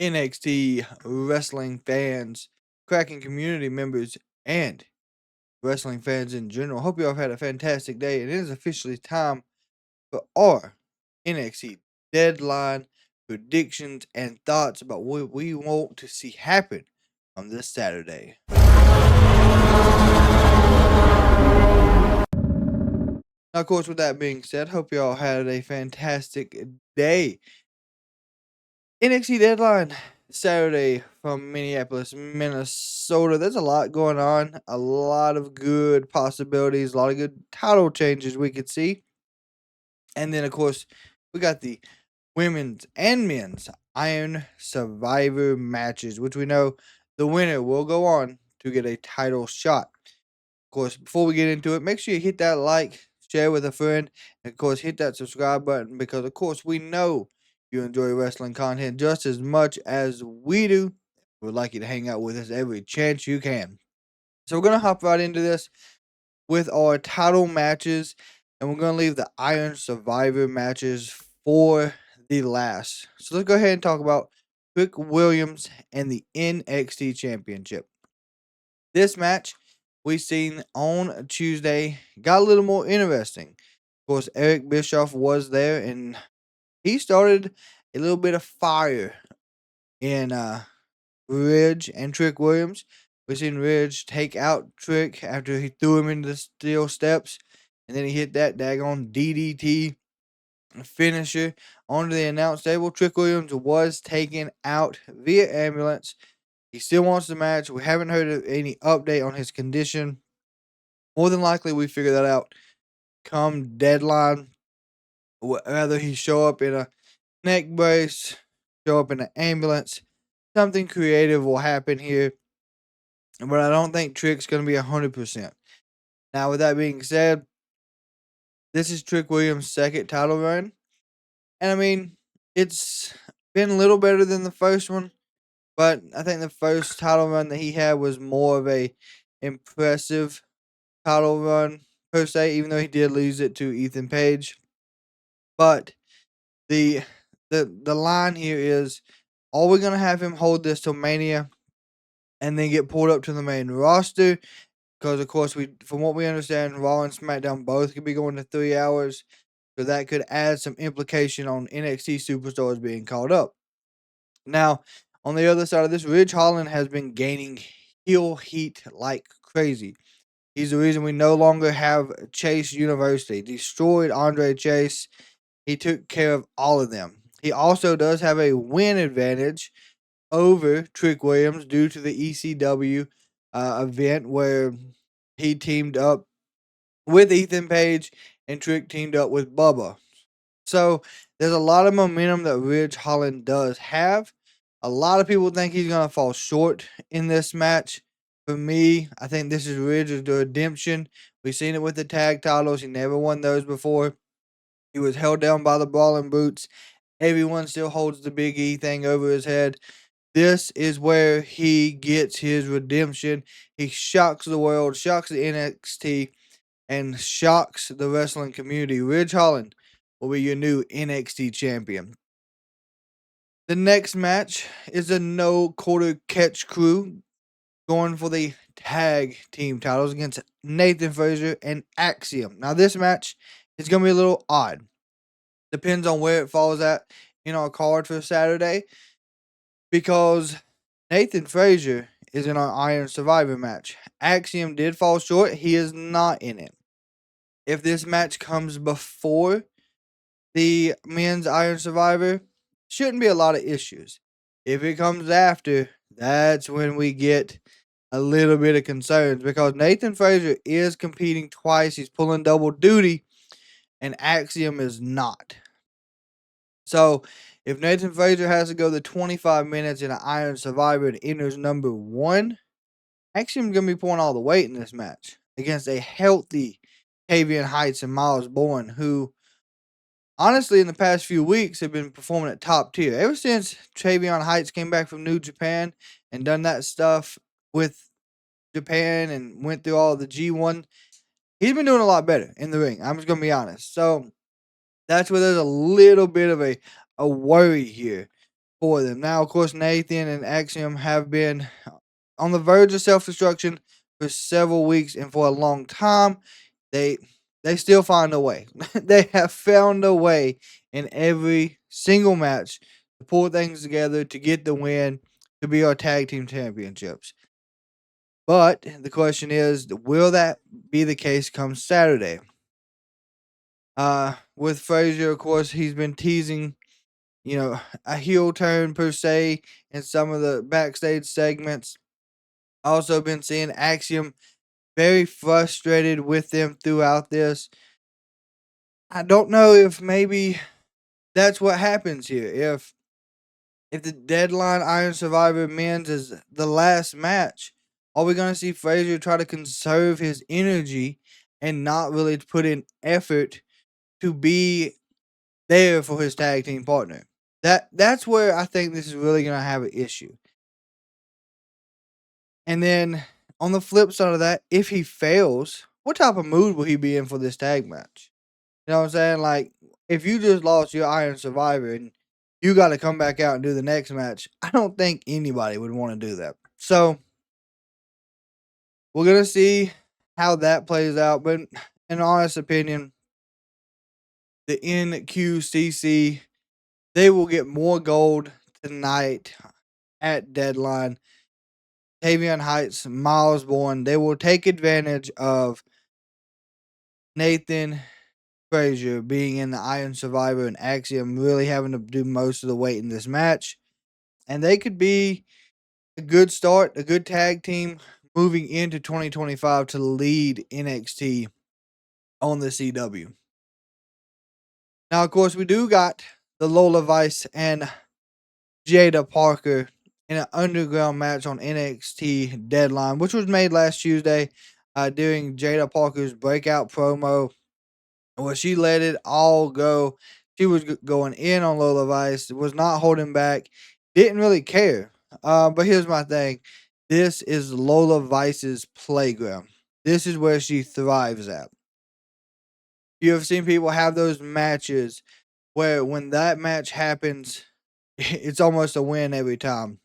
NXT wrestling fans, Kraken community members, and wrestling fans in general. Hope you all have had a fantastic day. It is officially time for our NXT deadline predictions and thoughts about what we want to see happen on this Saturday. Now, of course, with that being said, hope you all had a fantastic day. NXT deadline Saturday from Minneapolis, Minnesota. There's a lot going on, a lot of good possibilities, a lot of good title changes we could see. And then, of course, we got the women's and men's Iron Survivor matches, which we know the winner will go on to get a title shot. Of course, before we get into it, make sure you hit that like, share with a friend, and of course, hit that subscribe button because, of course, we know you enjoy wrestling content just as much as we do. We'd like you to hang out with us every chance you can. So, we're going to hop right into this with our title matches, and we're going to leave the Iron Survivor matches for the last. So, let's go ahead and talk about Trick Williams and the NXT Championship. This match we seen on Tuesday got a little more interesting. Of course, Eric Bischoff was there, and he started a little bit of fire in Ridge and Trick Williams. We seen Ridge take out Trick after he threw him into the steel steps, and then he hit that daggone DDT finisher onto the announce table. Trick Williams was taken out via ambulance. He still wants the match. We haven't heard of any update on his condition. More than likely, we figure that out come deadline. Whether he show up in a neck brace, show up in an ambulance, something creative will happen here. But I don't think Trick's going to be 100%. Now, with that being said, this is Trick Williams' second title run. And I mean, it's been a little better than the first one. But I think the first title run that he had was more of a impressive title run per se, even though he did lose it to Ethan Page. But the line here is, are we gonna have him hold this till Mania and then get pulled up to the main roster? Because of course from what we understand, Raw and SmackDown both could be going to 3 hours. So that could add some implication on NXT superstars being called up. Now, on the other side of this, Ridge Holland has been gaining heel heat like crazy. He's the reason we no longer have Chase University. Destroyed Andre Chase. He took care of all of them. He also does have a win advantage over Trick Williams due to the ECW event where he teamed up with Ethan Page and Trick teamed up with Bubba. So there's a lot of momentum that Ridge Holland does have. A lot of people think he's going to fall short in this match. For me, I think this is Ridge's redemption. We've seen it with the tag titles. He never won those before. He was held down by the Brawling Boots. Everyone still holds the Big E thing over his head. This is where he gets his redemption. He shocks the world, shocks the NXT, and shocks the wrestling community. Ridge Holland will be your new NXT champion. The next match is a no quarter catch crew going for the tag team titles against Nathan Frazer and Axiom. Now, this match is going to be a little odd. Depends on where it falls at in our card for Saturday. Because Nathan Frazer is in our Iron Survivor match. Axiom did fall short. He is not in it. If this match comes before the men's Iron Survivor, shouldn't be a lot of issues. If it comes after, that's when we get a little bit of concerns because Nathan Frazer is competing twice. He's pulling double duty, and Axiom is not. So, if Nathan Frazer has to go the 25 minutes in an Iron Survivor and enters number 1, Axiom's going to be pulling all the weight in this match against a healthy Tavian Heights and Miles Bourne, who honestly in the past few weeks have been performing at top tier. Ever since Tavian Heights came back from New Japan and done that stuff with Japan and went through all the G1, he's been doing a lot better in the ring. I'm just going to be honest. So, that's where there's a little bit of a worry here for them. Now, of course, Nathan and Axiom have been on the verge of self-destruction for several weeks and for a long time. They they still find a way. They have found a way in every single match to pull things together to get the win to be our tag team championships. But the question is, will that be the case come Saturday? With Frazer, of course, he's been teasing, a heel turn per se in some of the backstage segments. Also been seeing Axiom very frustrated with them throughout this. I don't know if maybe that's what happens here. If the Deadline Iron Survivor men's is the last match, are we gonna see Frazer try to conserve his energy and not really put in effort to be there for his tag team partner? That's where I think this is really gonna have an issue. And then on the flip side of that, if he fails, what type of mood will he be in for this tag match? You know what I'm saying? Like, if you just lost your Iron Survivor and you got to come back out and do the next match, I don't think anybody would want to do that. So, we're going to see how that plays out. But, in honest opinion, the NQCC, they will get more gold tonight at Deadline. Tavion Heights, Miles Bourne, they will take advantage of Nathan Frazer being in the Iron Survivor and Axiom really having to do most of the weight in this match. And they could be a good start, a good tag team moving into 2025 to lead NXT on the CW. Now, of course, we do got the Lola Vice and Jada Parker in an underground match on NXT Deadline, which was made last Tuesday during Jada Parker's breakout promo. Well, she let it all go. She was going in on Lola Vice, was not holding back, didn't really care. But here's my thing. This is Lola Vice's playground. This is where she thrives at. You have seen people have those matches where when that match happens, it's almost a win every time.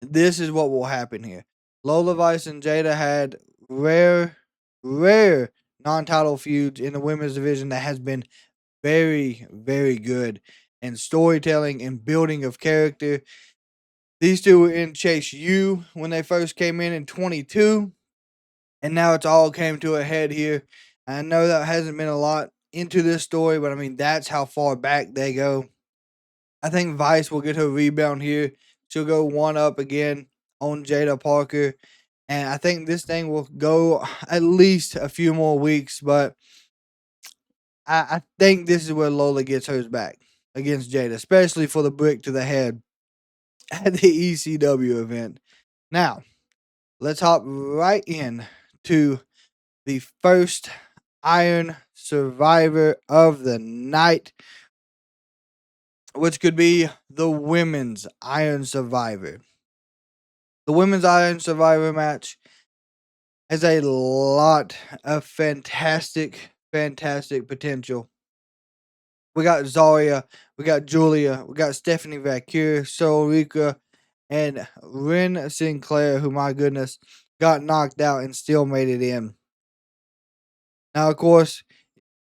This is what will happen here. Lola Vice and Jada had rare non-title feuds in the women's division that has been very, very good in storytelling and building of character. These two were in Chase U when they first came in 22, and now it's all came to a head here. I know that hasn't been a lot into this story, but I mean, that's how far back they go. I think Vice will get her rebound here. She'll go one up again on Jada Parker. And I think this thing will go at least a few more weeks, but I think this is where Lola gets hers back against Jada, especially for the brick to the head at the ECW event. Now, let's hop right in to the first Iron Survivor of the night, which could be the Women's Iron Survivor. The Women's Iron Survivor match has a lot of fantastic potential. We got Zaria, we got Giulia, we got Stephanie Vaquer, Ruca, and Ren Sinclair, who, my goodness, got knocked out and still made it in. Now, of course,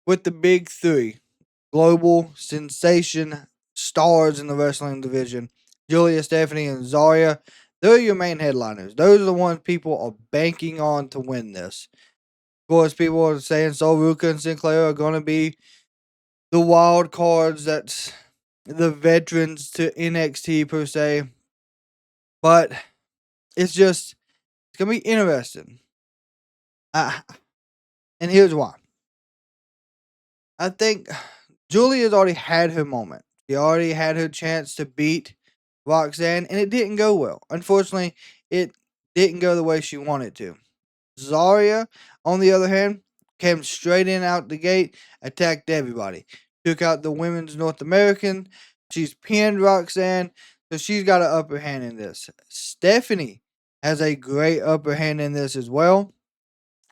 with the big three, global sensation stars in the wrestling division, Giulia, Stephanie, and Zaria, they're your main headliners. Those are the ones people are banking on to win this. Of course, people are saying Ruca and Sinclair are going to be the wild cards, that's the veterans to NXT per se. But it's going to be interesting. And here's why. I think Giulia's already had her moment. She already had her chance to beat Roxanne, and it didn't go well. Unfortunately, it didn't go the way she wanted to. Zaria, on the other hand, came straight in out the gate, attacked everybody. Took out the women's North American. She's pinned Roxanne, so she's got an upper hand in this. Stephanie has a great upper hand in this as well.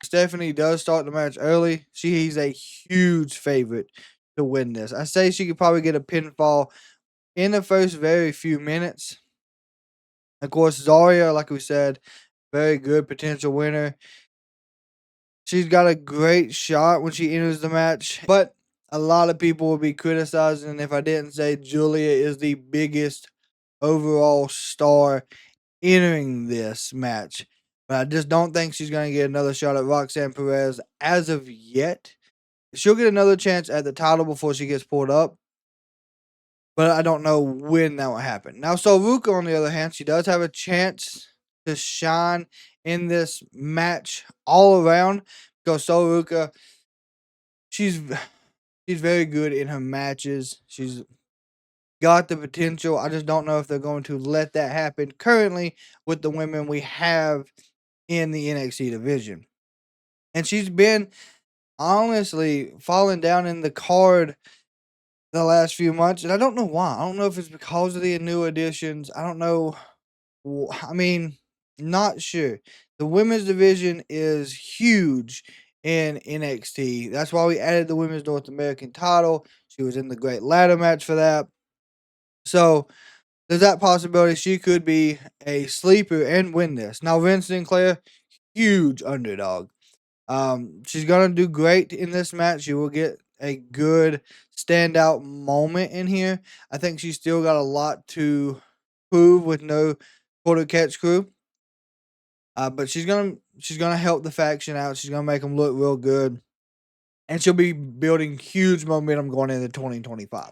Stephanie does start the match early. She's a huge favorite to win this. I say she could probably get a pinfall in the first very few minutes. Of course, Zaria, like we said, very good potential winner. She's got a great shot when she enters the match, but a lot of people will be criticizing if I didn't say Giulia is the biggest overall star entering this match. But I just don't think she's going to get another shot at Roxanne Perez as of yet. She'll get another chance at the title before she gets pulled up, but I don't know when that will happen. Now, so Ruca, on the other hand, she does have a chance to shine in this match all around because so Ruca, she's she's very good in her matches. She's got the potential. I just don't know if they're going to let that happen currently with the women we have in the NXT division. And she's been honestly falling down in the card the last few months, and I don't know why. I don't know if it's because of the new additions. I don't know. I mean, not sure. The women's division is huge in NXT. That's why we added the women's North American title. She was in the Great Ladder match for that. So there's that possibility she could be a sleeper and win this. Now, Vince Sinclair, huge underdog. She's gonna do great in this match. She will get a good standout moment in here. I think she's still got a lot to prove with no quarter catch crew. But she's gonna help the faction out. She's gonna make them look real good, and she'll be building huge momentum going into 2025.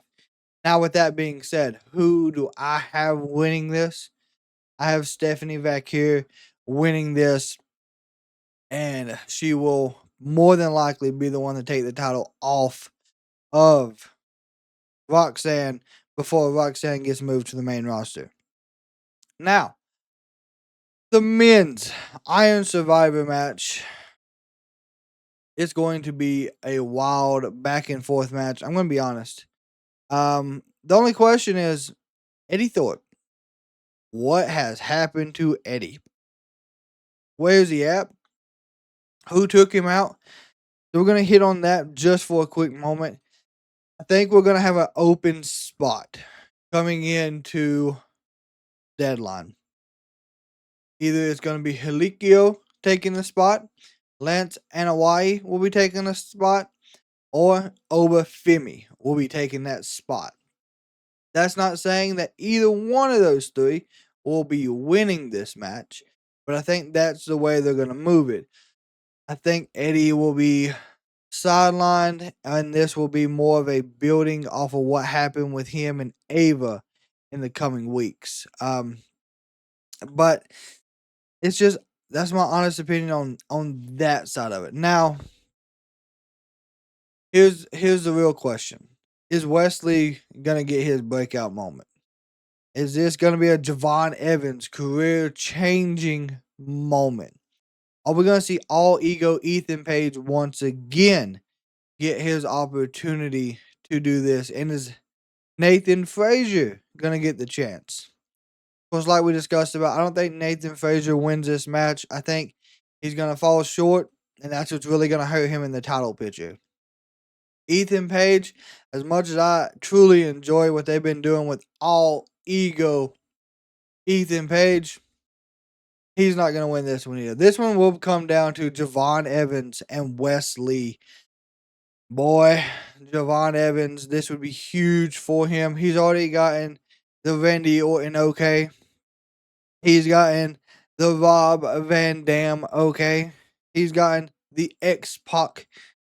Now, with that being said, who do I have winning this? I have Stephanie Vaquer winning this, and she will more than likely be the one to take the title off of Roxanne before Roxanne gets moved to the main roster. Now, the men's Iron Survivor match is going to be a wild back and forth match. I'm going to be honest. The only question is Eddie Thorpe. What has happened to Eddie? Where's he at? Who took him out? So we're going to hit on that just for a quick moment. I think we're going to have an open spot coming into deadline. Either it's going to be Helikio taking the spot, Lance Anawai will be taking the spot, or Oba Femi will be taking that spot. That's not saying that either one of those three will be winning this match, but I think that's the way they're going to move it. I think Eddie will be sidelined, and this will be more of a building off of what happened with him and Ava in the coming weeks. But it's just that's my honest opinion on that side of it. Now, here's the real question: is Wesley gonna get his breakout moment? Is this gonna be a Javon Evans career changing moment? Are we gonna see all ego Ethan Page once again get his opportunity to do this? And is Nathan Frazer gonna get the chance? Because like we discussed about, I don't think Nathan Frazer wins this match. I think he's gonna fall short, and that's what's really gonna hurt him in the title picture. Ethan Page, as much as I truly enjoy what they've been doing with all ego Ethan Page, he's not gonna win this one either. This one will come down to Javon Evans and Wes Lee. Boy, Javon Evans, this would be huge for him. He's already gotten the Randy Orton okay. He's gotten the Rob Van Dam okay. He's gotten the X-Pac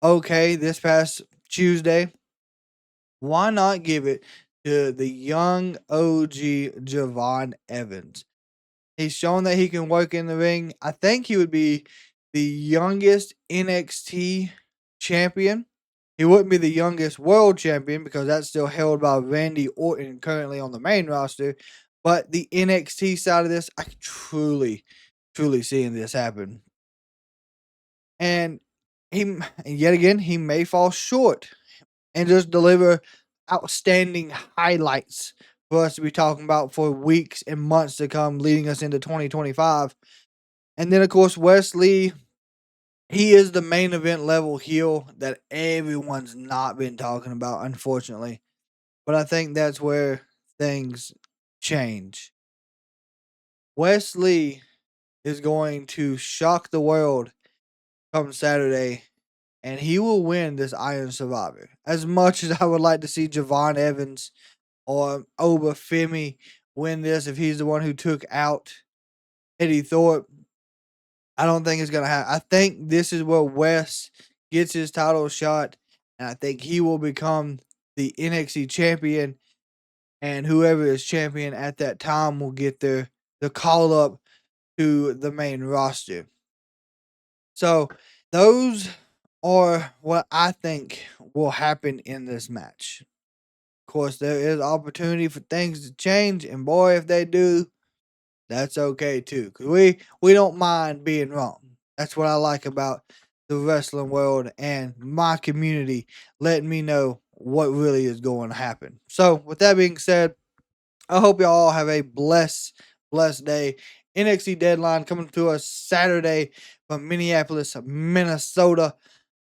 okay this past Tuesday. Why not give it to the young OG Javon Evans? He's shown that he can work in the ring. I think he would be the youngest NXT champion. He wouldn't be the youngest world champion because that's still held by Randy Orton currently on the main roster. But the NXT side of this, I could truly seeing this happen. And yet again, he may fall short and just deliver outstanding highlights for us to be talking about for weeks and months to come, leading us into 2025. And then, of course, Wes Lee, he is the main event level heel that everyone's not been talking about, unfortunately. But I think that's where things change. Wesley is going to shock the world come Saturday, and he will win this Iron Survivor. As much as I would like to see Javon Evans or Obafemi win this, if he's the one who took out Eddie Thorpe, I don't think it's gonna happen. I think this is where Wes gets his title shot, and I think he will become the NXT champion. And whoever is champion at that time will get the call up to the main roster. So those are what I think will happen in this match. Of course, there is opportunity for things to change, and boy, if they do, that's okay too. Cause we don't mind being wrong. That's what I like about the wrestling world and my community letting me know what really is going to happen. So, with that being said, I hope y'all have a blessed day. NXT deadline coming to us Saturday from Minneapolis, Minnesota.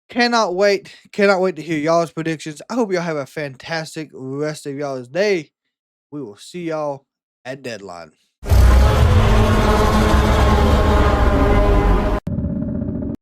Cannot wait to hear y'all's predictions. I hope y'all have a fantastic rest of y'all's day. We will see y'all at deadline.